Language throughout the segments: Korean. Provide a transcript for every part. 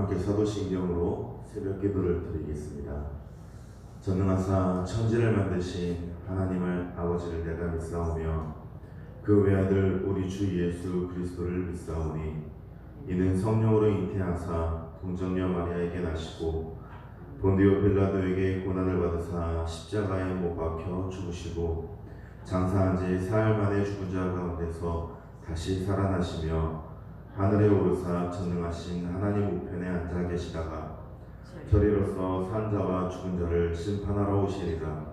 함께 사도신경으로 새벽 기도를 드리겠습니다. 전능하사 천지를 만드신 하나님을 아버지를 내가 믿사오며 그 외아들 우리 주 예수 그리스도를 믿사오니 이는 성령으로 잉태하사 동정녀 마리아에게 나시고 본디오 빌라도에게 고난을 받으사 십자가에 못 박혀 죽으시고 장사한 지 사흘 만에 죽은 자 가운데서 다시 살아나시며 하늘에 오르사 전능하신 하나님 우편에 앉아 계시다가 저리로서 산 자와 죽은 자를 심판하러 오시리라.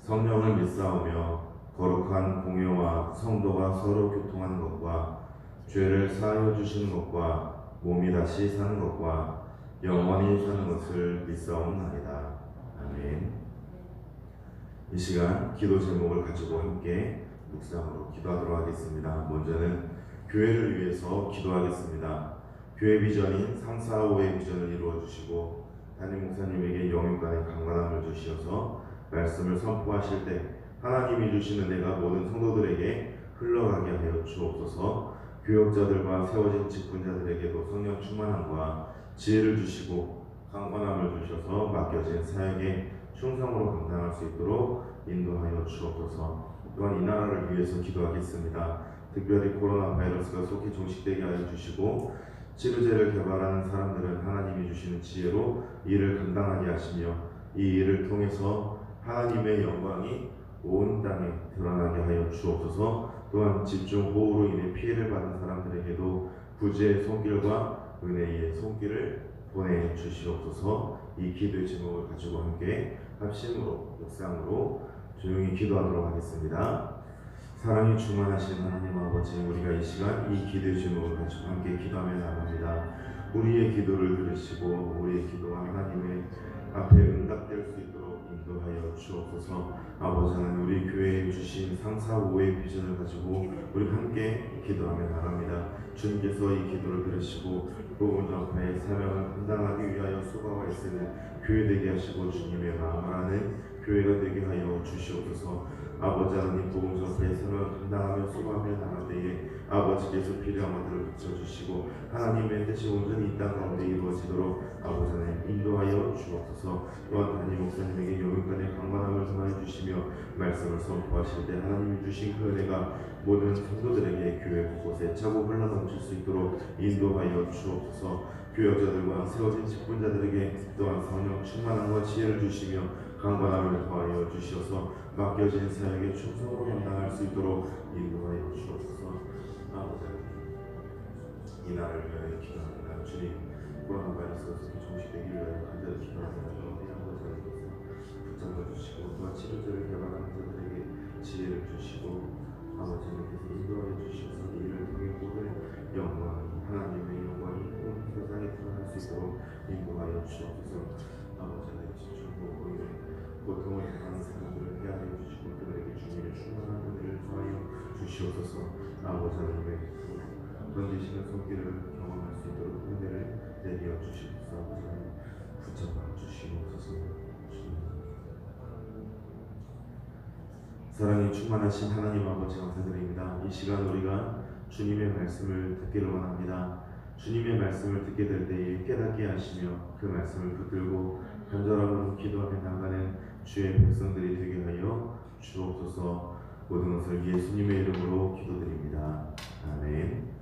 성령을 믿사오며 거룩한 공회와 성도가 서로 교통하는 것과 죄를 사하여 주시는 것과 몸이 다시 사는 것과 영원히 사는 것을 믿사옵나이다. 아멘. 이 시간 기도 제목을 가지고 함께 묵상으로 기도하도록 하겠습니다. 먼저는 교회를 위해서 기도하겠습니다. 교회 비전인 상사호의 비전을 이루어 주시고 담임 목사님에게 영육간의 강건함을 주시어서 말씀을 선포하실 때 하나님이 주시는 내가 모든 성도들에게 흘러가게 하여 주옵소서. 교역자들과 세워진 직분자들에게도 성령 충만함과 지혜를 주시고 강건함을 주셔서 맡겨진 사역에 충성으로 감당할 수 있도록 인도하여 주옵소서. 또한 이 나라를 위해서 기도하겠습니다. 특별히 코로나 바이러스가 속히 종식되게 하여 주시고 치료제를 개발하는 사람들은 하나님이 주시는 지혜로 일을 감당하게 하시며 이 일을 통해서 하나님의 영광이 온 땅에 드러나게 하여 주옵소서. 또한 집중호우로 인해 피해를 받은 사람들에게도 구제의 손길과 은혜의 손길을 보내주시옵소서. 이 기도의 제목을 가지고 함께 합심으로 묵상으로 조용히 기도하도록 하겠습니다. 사랑이 충만하신 하나님 아버지, 우리가 이 시간 이 기도의 제목을 가지고 함께 기도하며 나갑니다. 우리의 기도를 들으시고 우리의 기도가 하나님의 앞에 응답될 수 있도록 인도하여 주옵소서. 아버지 하나님, 우리 교회에 주신 상사호의 비전을 가지고 우리 함께 기도하며 나갑니다. 주님께서 이 기도를 들으시고 복음 전파의 사명을 감당하기 위하여 수고하고 있으는 교회 되게 하시고 주님의 마음을 아는 교회가 되게 하여 주시옵소서. 아버지 하나님, 복음 전파의 사명을 감당하며 수고하며 나갈 때에 아버지께서 필요한 것들을 붙여주시고 하나님의 뜻이 온전히 이 땅 가운데 이루어지도록 아버지 하나님 인도하여 주옵소서. 또한 담임 목사님에게 영육간의 강건함을 전하여 주시며 말씀을 선포하실 때 하나님이 주신 그 은혜가 모든 성도들에게 교회 곳곳에 차고 흘러넘칠 수 있도록 인도하여 주옵소서. 교역자들과 세워진 직분자들에게 또한 성령 충만함과 지혜를 주시며 강건함을 더하여 주시어서 맡겨진 사역에 충성으로 감당할 수 있도록 인도하여 주옵소서. 아버지, 이 날을 위하여 기도합니다. 주님, 코로나 바이러스가 속히 종식되기 위하여 간절히 기도합니다. 우리 아버지 붙잡아 주시고 또한 치료제를 개발하는 자들에게 지혜를 주시고 아버지께서 인도하여 주셔서 이를 통해 모든 영광이 하나님의 영광이 온 세상에 드러날 수 있도록 인도하여 주옵소서. 아버지 하나님, 지주고 고통을 당하는 사람들을 헤아려 주시고 그들에게 주님의 충만한 은혜를 더하여 주시옵소서. 아버지 하나님의 던지시는 손길을 경험할 수 있도록 은혜를 내려 주시옵소서. 아버지 하나님, 붙잡아 주시옵소서. 사랑이 충만하신 하나님 아버지, 감사드립니다. 이 시간 우리가 주님의 말씀을 듣기를 원합니다. 주님의 말씀을 듣게 될 때에 깨닫게 하시며 그 말씀을 붙들고 간절함으로 기도하며 나가는 주의 백성들이 되게 하여 주옵소서. 모든 것을 예수님의 이름으로 기도드립니다. 아멘.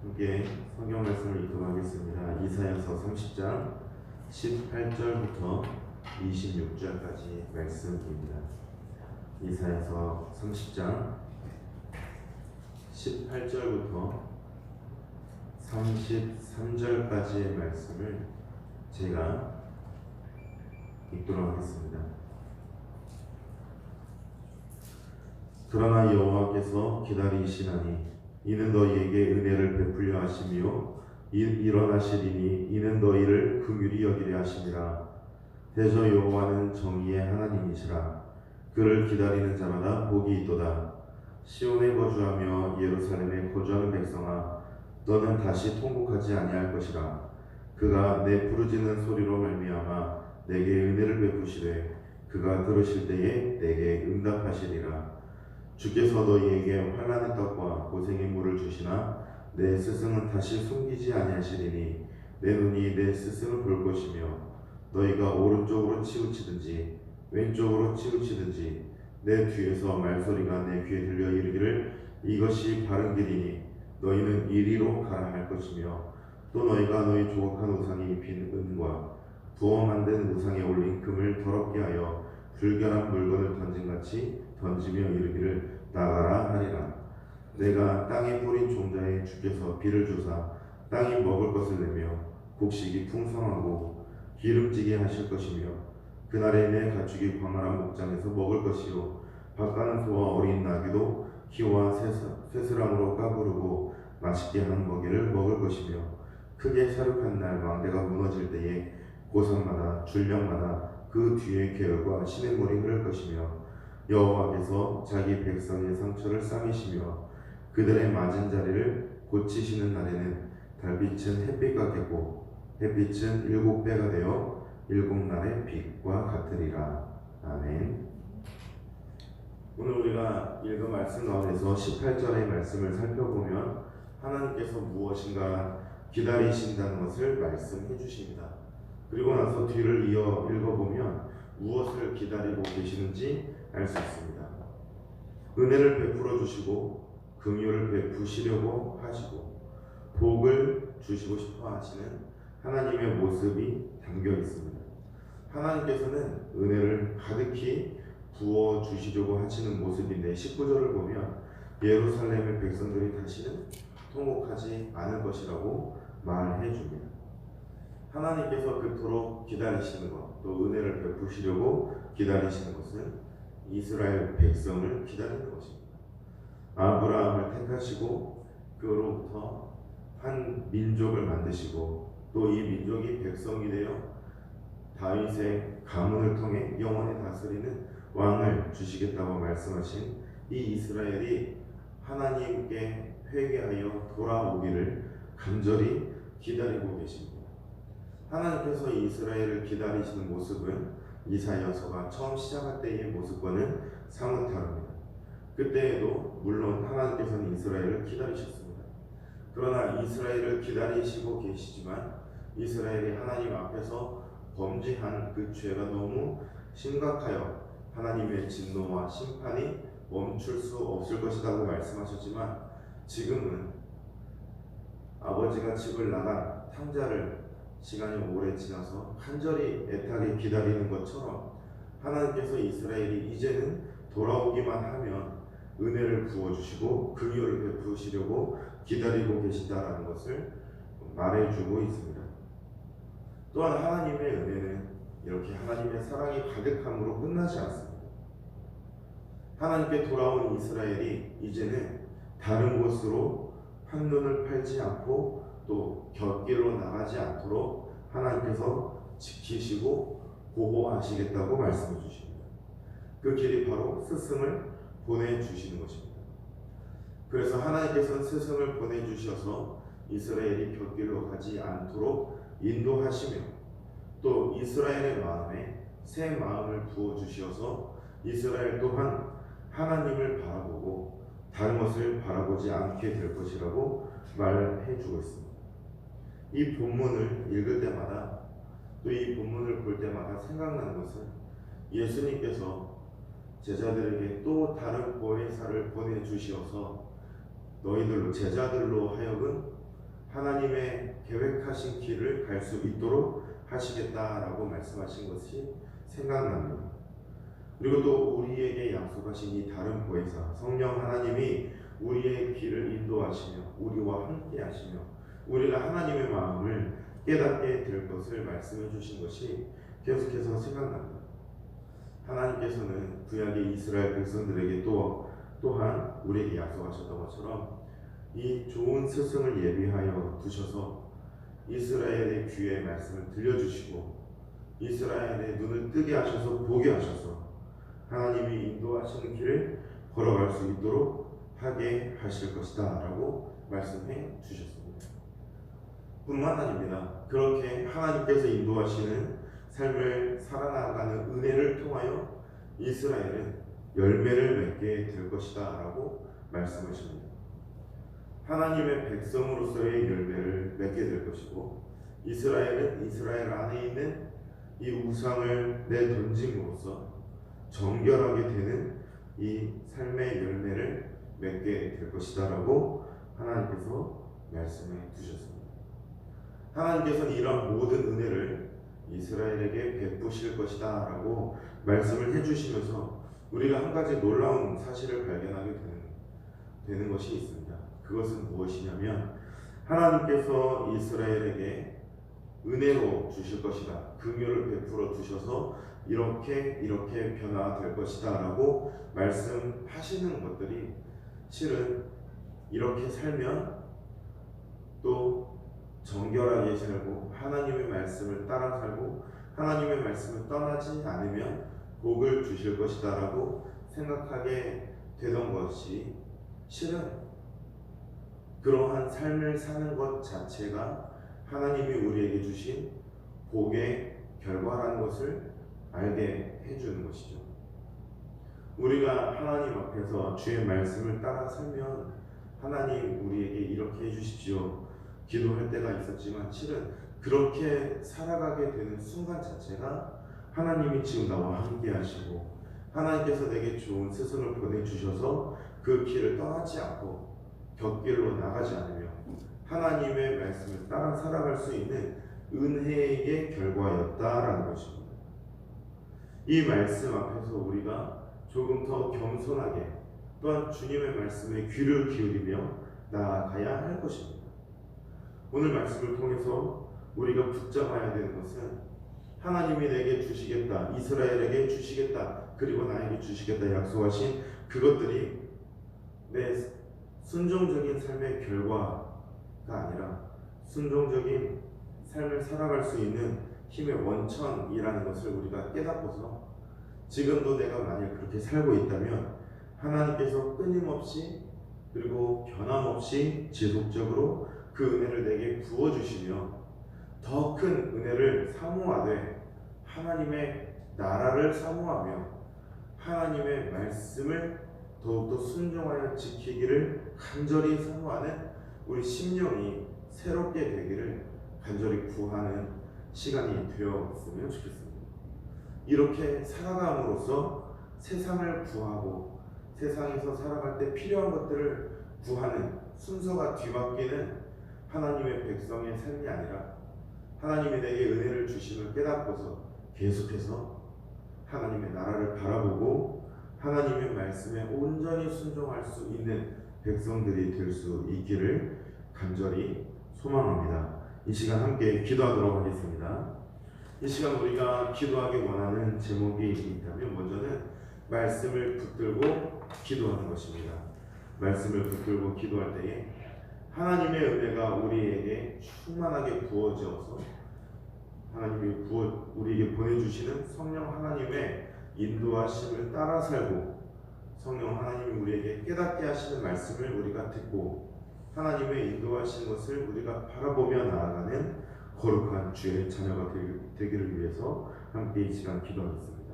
함께 성경 말씀을 읽도록하겠습니다. 이사야서 30장 18절부터 26절까지 말씀입니다. 이사야서 30장 18절부터 33절까지의 말씀을 제가 읽도록 하겠습니다. 그러나 여호와께서 기다리시나니 이는 너희에게 은혜를 베풀려 하시며 일어나시리니 이는 너희를 긍휼히 여기려 하심이라. 대저 여호와는 정의의 하나님이시라. 그를 기다리는 자마다 복이 있도다. 시온에 거주하며 예루살렘에 거주하는 백성아, 너는 다시 통곡하지 아니할 것이라. 그가 내 부르짖는 소리로 말미암아 내게 은혜를 베푸시되 그가 들으실 때에 내게 응답하시리라. 주께서 너희에게 환난의 떡과 고생의 물을 주시나 내 스승은 다시 숨기지 아니하시리니 내 눈이 내 스승을 볼 것이며 너희가 오른쪽으로 치우치든지 왼쪽으로 치우치든지 내 뒤에서 말소리가 내 귀에 들려 이르기를 이것이 바른 길이니 너희는 이리로 가라 할 것이며 또 너희가 너희 조각한 우상에 입힌 은과 부어 만든 우상에 올린 금을 더럽게 하여 불결한 물건을 던진같이 던지며 이르기를 나가라 하리라. 내가 땅에 뿌린 종자에 주께서 비를 주사 땅이 먹을 것을 내며 곡식이 풍성하고 기름지게 하실 것이며 그날에 내 가축이 광활한 목장에서 먹을 것이요 밭가는 소와 어린 나귀도 기와 쇠스랑으로 까부르고 맛있게 하는 먹이를 먹을 것이며 크게 사륙한 날 망대가 무너질 때에 고산마다 줄명마다 그 뒤에 계열과 시냇물이 흐를 것이며 여호와께서 자기 백성의 상처를 싸매시며 그들의 맞은 자리를 고치시는 날에는 달빛은 햇빛 같겠고 햇빛은 7배가 되어 7날의 빛과 같으리라. 아멘. 오늘 우리가 읽은 말씀 가운데서 18절의 말씀을 살펴보면 하나님께서 무엇인가 기다리신다는 것을 말씀해 주십니다. 그리고 나서 뒤를 이어 읽어보면 무엇을 기다리고 계시는지 알 수 있습니다. 은혜를 베풀어 주시고 긍휼을 베푸시려고 하시고 복을 주시고 싶어 하시는 하나님의 모습이 담겨 있습니다. 하나님께서는 은혜를 가득히 부어 주시려고 하시는 모습인데 19절을 보면 예루살렘의 백성들이 다시는 통곡하지 않을 것이라고 말해 줍니다. 하나님께서 그토록 기다리시는 것, 또 은혜를 베푸시려고 기다리시는 것은 이스라엘 백성을 기다리는 것입니다. 아브라함을 택하시고 그로부터 한 민족을 만드시고 또 이 민족이 백성이 되어 다윗의 가문을 통해 영원히 다스리는 왕을 주시겠다고 말씀하신 이 이스라엘이 하나님께 회개하여 돌아오기를 간절히 기다리고 계십니다. 하나님께서 이스라엘을 기다리시는 모습은 이사야서가 처음 시작할 때의 모습과는 사뭇 다릅니다. 그때에도 물론 하나님께서는 이스라엘을 기다리셨습니다. 그러나 이스라엘을 기다리시고 계시지만 이스라엘이 하나님 앞에서 범죄한 그 죄가 너무 심각하여 하나님의 진노와 심판이 멈출 수 없을 것이라고 말씀하셨지만 지금은 아버지가 집을 나간 탕자를 시간이 오래 지나서 간절히 애타게 기다리는 것처럼 하나님께서 이스라엘이 이제는 돌아오기만 하면 은혜를 부어주시고 긍휼을 베푸시려고 기다리고 계신다라는 것을 말해주고 있습니다. 또한 하나님의 은혜는 이렇게 하나님의 사랑이 가득함으로 끝나지 않습니다. 하나님께 돌아온 이스라엘이 이제는 다른 곳으로 한눈을 팔지 않고 또 곁길로 나가지 않도록 하나님께서 지키시고 보호하시겠다고 말씀해 주십니다. 그 길이 바로 스승을 보내주시는 것입니다. 그래서 하나님께서는 스승을 보내주셔서 이스라엘이 곁길로 가지 않도록 인도하시며 또 이스라엘의 마음에 새 마음을 부어주셔서 이스라엘 또한 하나님을 바라보고 다른 것을 바라보지 않게 될 것이라고 말해주고 있습니다. 이 본문을 읽을 때마다 또 이 본문을 볼 때마다 생각나는 것은 예수님께서 제자들에게 또 다른 보혜사를 보내주시어서 너희들로 제자들로 하여금 하나님의 계획하신 길을 갈 수 있도록 하시겠다라고 말씀하신 것이 생각납니다. 그리고 또 우리에게 약속하신 이 다른 보혜사 성령 하나님이 우리의 길을 인도하시며 우리와 함께 하시며 우리가 하나님의 마음을 깨닫게 될 것을 말씀해 주신 것이 계속해서 생각납니다. 하나님께서는 구약의 이스라엘 백성들에게 또한 우리에게 약속하셨던 것처럼 이 좋은 스승을 예비하여 두셔서 이스라엘의 귀에 말씀을 들려주시고 이스라엘의 눈을 뜨게 하셔서 보게 하셔서 하나님이 인도하시는 길을 걸어갈 수 있도록 하게 하실 것이다 라고 말씀해 주셨습니다. 뿐만 아닙니다. 그렇게 하나님께서 인도하시는 삶을 살아나가는 은혜를 통하여 이스라엘은 열매를 맺게 될 것이다 라고 말씀하십니다. 하나님의 백성으로서의 열매를 맺게 될 것이고 이스라엘은 이스라엘 안에 있는 이 우상을 내던짐으로써 정결하게 되는 이 삶의 열매를 맺게 될 것이다라고 하나님께서 말씀해 두셨습니다. 하나님께서는 이런 모든 은혜를 이스라엘에게 베푸실 것이다라고 말씀을 해주시면서 우리가 한 가지 놀라운 사실을 발견하게 되는 것이 있습니다. 그것은 무엇이냐면 하나님께서 이스라엘에게 은혜로 주실 것이다, 긍휼을 베풀어 주셔서 이렇게 변화될 것이다 라고 말씀하시는 것들이 실은 이렇게 살면 또 정결하게 살고 하나님의 말씀을 따라 살고 하나님의 말씀을 떠나지 않으면 복을 주실 것이다 라고 생각하게 되던 것이 실은 그러한 삶을 사는 것 자체가 하나님이 우리에게 주신 복의 결과라는 것을 알게 해주는 것이죠. 우리가 하나님 앞에서 주의 말씀을 따라 살면 하나님 우리에게 이렇게 해주십시오 기도할 때가 있었지만 실은 그렇게 살아가게 되는 순간 자체가 하나님이 지금 나와 함께 하시고 하나님께서 내게 좋은 스승을 보내주셔서 그 길을 떠나지 않고 곁길로 나가지 않으며 하나님의 말씀을 따라 살아갈 수 있는 은혜의 결과였다라는 것입니다. 이 말씀 앞에서 우리가 조금 더 겸손하게 또한 주님의 말씀에 귀를 기울이며 나아가야 할 것입니다. 오늘 말씀을 통해서 우리가 붙잡아야 되는 것은 하나님이 내게 주시겠다, 이스라엘에게 주시겠다, 그리고 나에게 주시겠다 약속하신 그것들이 내 순종적인 삶의 결과가 아니라 순종적인 삶을 살아갈 수 있는 힘의 원천이라는 것을 우리가 깨닫고서 지금도 내가 만약 그렇게 살고 있다면 하나님께서 끊임없이 그리고 변함없이 지속적으로 그 은혜를 내게 부어주시며 더 큰 은혜를 사모하되 하나님의 나라를 사모하며 하나님의 말씀을 더욱더 순종하여 지키기를 간절히 사모하는 우리 심령이 새롭게 되기를 간절히 구하는 시간이 되었으면 좋겠습니다. 이렇게 살아감으로써 세상을 구하고 세상에서 살아갈 때 필요한 것들을 구하는 순서가 뒤바뀌는 하나님의 백성의 삶이 아니라 하나님이 내게 은혜를 주심을 깨닫고서 계속해서 하나님의 나라를 바라보고 하나님의 말씀에 온전히 순종할 수 있는 백성들이 될 수 있기를 간절히 소망합니다. 이 시간 함께 기도하도록 하겠습니다. 이 시간 우리가 기도하기 원하는 제목이 있다면 먼저는 말씀을 붙들고 기도하는 것입니다. 말씀을 붙들고 기도할 때에 하나님의 은혜가 우리에게 충만하게 부어져서 하나님이 우리에게 보내주시는 성령 하나님의 인도하심을 따라 살고 성령 하나님이 우리에게 깨닫게 하시는 말씀을 우리가 듣고 하나님의 인도하신 것을 우리가 바라보며 나아가는 거룩한 주의 자녀가 되기를 위해서 함께 이 시간 기도하겠습니다.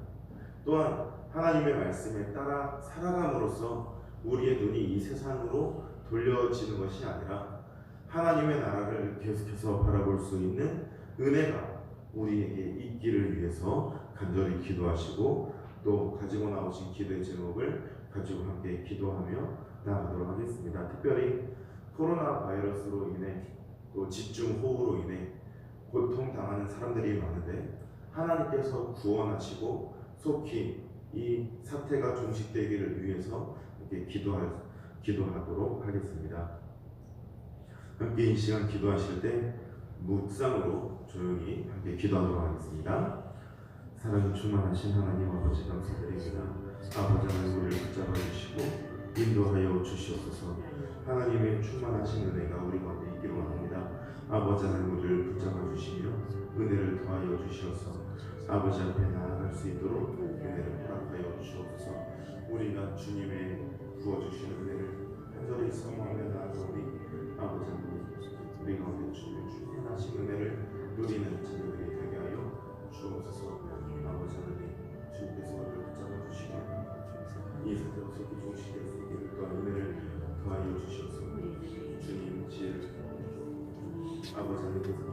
또한 하나님의 말씀에 따라 살아감으로써 우리의 눈이 이 세상으로 돌려지는 것이 아니라 하나님의 나라를 계속해서 바라볼 수 있는 은혜가 우리에게 있기를 위해서 간절히 기도하시고 또 가지고 나오신 기도의 제목을 가지고 함께 기도하며 나아가도록 하겠습니다. 특별히 코로나 바이러스로 인해 또 집중호우로 인해 고통당하는 사람들이 많은데 하나님께서 구원하시고 속히 이 사태가 종식되기를 위해서 이렇게 기도하도록 하겠습니다. 함께 이 시간 기도하실 때 묵상으로 조용히 함께 기도하도록 하겠습니다. 사랑이 충만하신 하나님 아버지 감사드립니다. 아버지 하나님 우리를 붙잡아 주시고 인도하여 주시옵소서. 하나님의 충만하신 은혜가 우리 가운데 있기를 원합니다. 아버지 하나님 우리를 붙잡아 주시며 은혜를 더하여 주시옵소서. 아버지 앞에 나아갈 수 있도록 은혜를 허락하여 주시옵소서. 우리가 주님의 부어주시는 은혜를 간절히 사모하며 나아가오니 아버지 하나님 우리 가운데 주님의 충만하신 은혜를 누리는 자녀들이 되게 하여 주옵소서. 아버지 하나님 주님께서 우리를 붙잡아 주시며 이 사태가 속히 종식될 수 있기를 또한 은혜를 더하여 주시옵소서. 주님 지혜를 아버지 하나님께서